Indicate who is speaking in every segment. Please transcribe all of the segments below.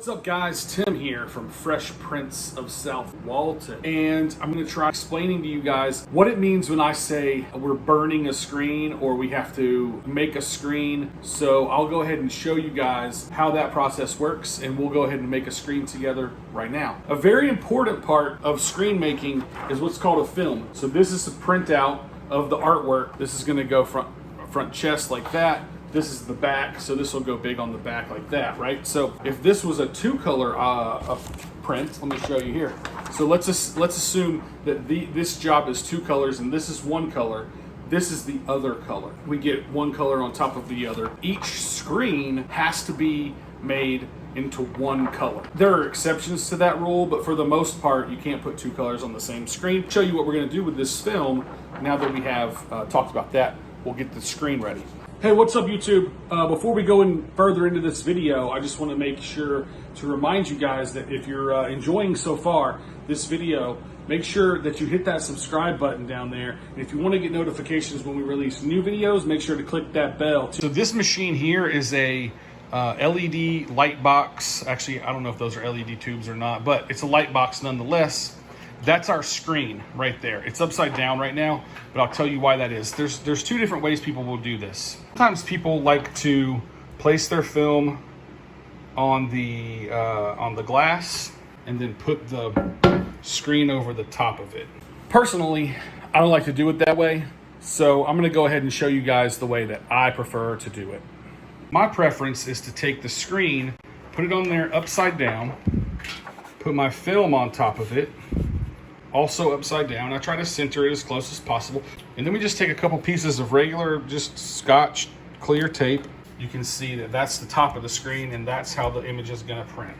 Speaker 1: What's up guys, Tim here from Fresh Prince of South Walton, and I'm going to try explaining to you guys what it means when I say we're burning a screen or we have to make a screen. So I'll go ahead and show you guys how that process works, and we'll go ahead and make a screen together right now. A very important part of screen making is what's called a film. So this is a printout of the artwork. This is going to go front chest like that. This is the back, so this will go big on the back like that, right? So if this was a two-color print, let me show you here. So let's assume that this job is two colors and this is one color. This is the other color. We get one color on top of the other. Each screen has to be made into one color. There are exceptions to that rule, but for the most part, you can't put two colors on the same screen. I'll show you what we're gonna do with this film. Now that we have talked about that, we'll get the screen ready. Hey, what's up YouTube? Before we go further into this video, I just want to make sure to remind you guys that if you're enjoying so far this video, make sure that you hit that subscribe button down there. And if you want to get notifications when we release new videos, make sure to click that bell too. So this machine here is a LED light box. Actually, I don't know if those are LED tubes or not, but it's a light box nonetheless. That's our screen right there. It's upside down right now, but I'll tell you why that is. There's two different ways people will do this. Sometimes people like to place their film on the glass and then put the screen over the top of it. Personally, I don't like to do it that way, so I'm gonna go ahead and show you guys the way that I prefer to do it. My preference is to take the screen, put it on there upside down, put my film on top of it, also upside down. I try to center it as close as possible. And then we just take a couple pieces of regular, just Scotch clear tape. You can see that that's the top of the screen, and that's how the image is gonna print.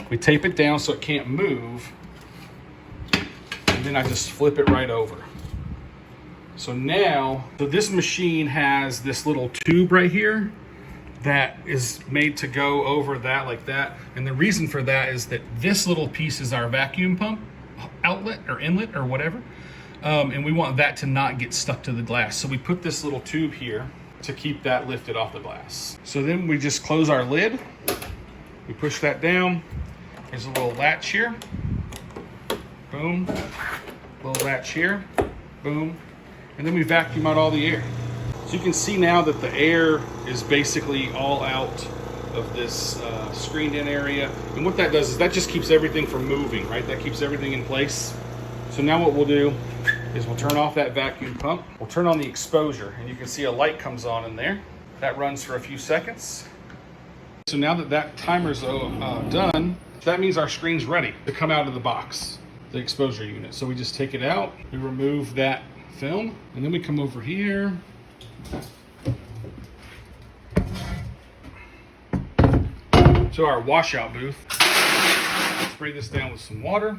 Speaker 1: We tape it down so it can't move, and then I just flip it right over. So now, this machine has this little tube right here that is made to go over that like that. And the reason for that is that this little piece is our vacuum pump outlet or inlet or whatever, and we want that to not get stuck to the glass, so we put this little tube here to keep that lifted off the glass. So then we just close our lid, we push that down, there's a little latch here, boom, little latch here, boom, and then we vacuum out all the air. So you can see now that the air is basically all out of this screened in area. And what that does is that just keeps everything from moving, right? That keeps everything in place. So now what we'll do is we'll turn off that vacuum pump. We'll turn on the exposure, and you can see a light comes on in there. That runs for a few seconds. So now that that timer's done, that means our screen's ready to come out of the box, the exposure unit. So we just take it out, we remove that film, and then we come over here. To our washout booth. Spray this down with some water.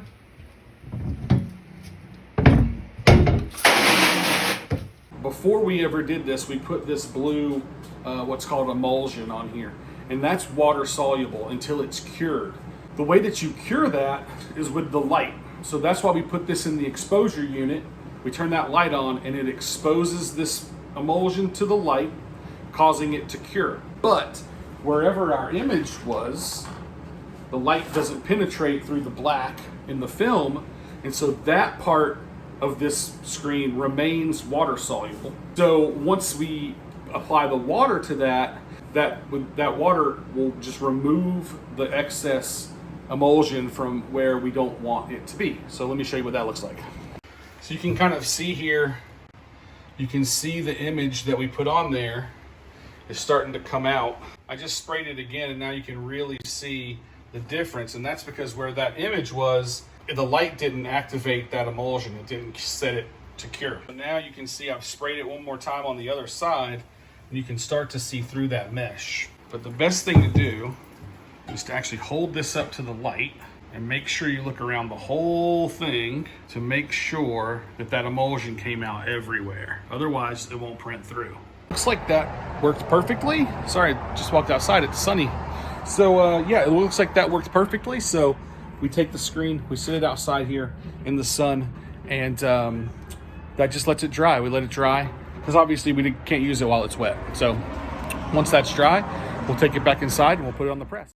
Speaker 1: Before we ever did this, we put this blue, what's called emulsion on here, and that's water soluble until it's cured. The way that you cure that is with the light. So that's why we put this in the exposure unit. We turn that light on and it exposes this emulsion to the light, causing it to cure. But wherever our image was, the light doesn't penetrate through the black in the film, and so that part of this screen remains water soluble. So once we apply the water to that water will just remove the excess emulsion from where we don't want it to be. So let me show you what that looks like. So you can kind of see here, you can see the image that we put on there is starting to come out. I just sprayed it again, and now you can really see the difference, and that's because where that image was, the light didn't activate that emulsion. It didn't set it to cure. So now you can see I've sprayed it one more time on the other side, and you can start to see through that mesh. But the best thing to do is to actually hold this up to the light and make sure you look around the whole thing to make sure that that emulsion came out everywhere. Otherwise, it won't print through. Looks like that worked perfectly. Sorry, I just walked outside, it's sunny. So yeah, it looks like that worked perfectly. So we take the screen, we sit it outside here in the sun, and that just lets it dry. We let it dry, because obviously we can't use it while it's wet. So once that's dry, we'll take it back inside and we'll put it on the press.